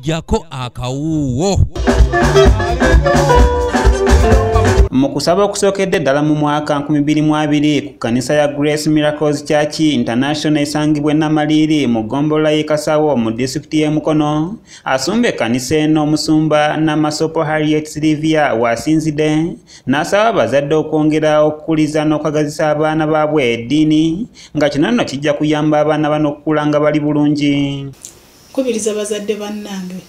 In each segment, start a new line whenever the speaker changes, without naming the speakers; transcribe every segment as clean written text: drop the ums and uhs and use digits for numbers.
jako akawuwo.
Mukusaba okusookedde ddala mu mwaka 2020 ku kanisa ya Grace Miracles Church International esangibwa Namaliri mu ggombolola y'Ekasawo mu disitulikiti y'e Mukono, asumba ekkanisa eno omusumba Namasopo Harriet Sylvia wasinzidde n'asaba abazadde okwongera okukuliza n'okwagazisa abaana baabwe eddiini nga kino nno kijja kuyamba abaana bano okukula nga bali bulungi.
Kubiriza abazadde bannange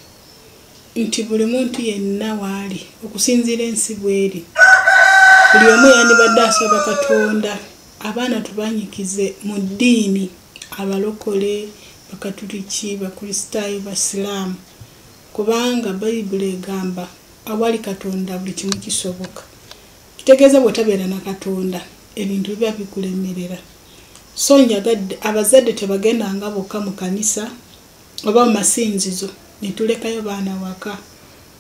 nti buli muntu yenna waali okusinziira ensi bweri, buli omu yandibadde asaba Katonda abaana tubanyikize mu ddiini, abalokole, bakatuliki, bakristaayo, basiraamu, kubanga Bayibuli egamba awali Katonda buli kimu kisoboka. Kitegeeza bw'otabeera na Katonda ebintu biba bikulemerera. So njagadde abazadde tebagendanga bokka mu kanisa oba mu masinzizo nitulekayo baana waka,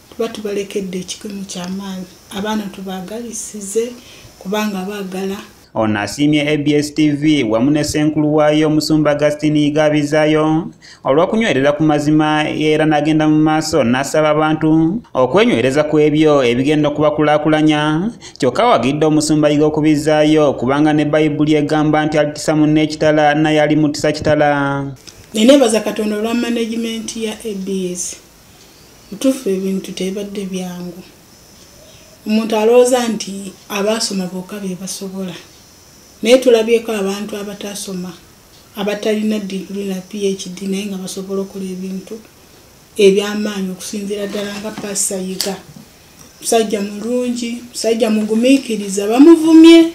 tuba tubalekedde ekikimu ky'amaanyi. Abaana tubagalisize kubanga baagala.
Ono asiimye ABS TV wamu ne ssenkulu waayo omusumba Agustine Gabizaayo olw'okunywerera ku mazima era n'agenda mu maaso n'asaba abantu okwenywereza ku ebyo ebigenda okubakulaakulanya. Kyokka wagidde omusumba Gabizaayo kubanga ne Bayibuli egamba nti alitisa munne ekitala naye alimutisa kitala.
Nenebaza Katonda olwa management ya ABS. Mutuufu ebintu tebadde byangu. Omuntu alowooza nti abaasoma bokka be basobola. Naye tulabyeko abantu abatasoma, abatalina degree na PhD naye nga basobola okola ebintu eby'amaanyi okusinziira ddala nga Pastor Yiga. Musajja mulungi, musajja mugumiikiriza, bamuvumye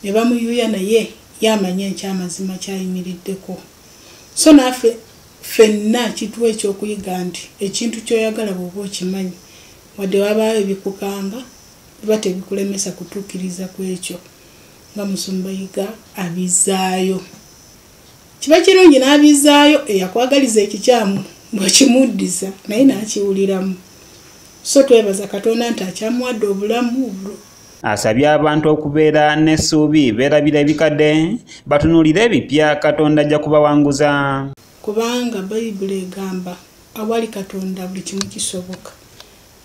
ne bamuyuya naye yamanye ekyamazima kyayimiriddeko. So naffe ffenna kituwa ekyokuyiga nti ekintu ky'oyagala bw'oba okimanyi wadde wabaawo ebikukanga biba tebikulemesa kutuukiriza ku ekyo. Nga musumba Yiga abizaayo, kiba kirungi n'abizaayo eyakwagaliza ekikyamu bw'okimuddiza naye n'akiwuliramu. So twebaza Katonda nti akyamuwadde obulamu.
Asabye abantu okubeera n'essuubi beerabira ebikadde batunuulire ebipya Katonda ajja kubawanguza.
Kubanga Bayibuli egamba awali Katonda buli kimu kisoboka.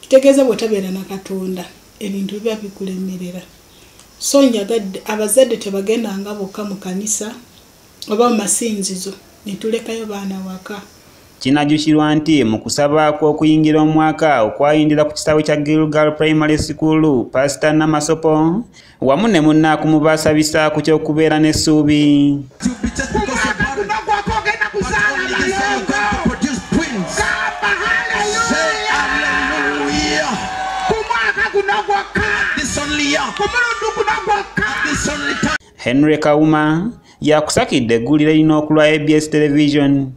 Kitegeeza bw'otabeera na Katonda ebintu biba bikulemerera. So njagadde abazadde tebagendanga bokka mu kanisa oba mu masinzizo nitulekayo baana waka.
Kinajjukirwa nti mu kusaba kw'okuyingira omwaka okwayindira ku kisaawe kya Gilgal Primary School, Pastor Namasopo wamu ne munnaku mubasabisa ku ky'okubeera n'essuubi. Henry Kauma yakusakidde eggulire lino okulwa ABS Television.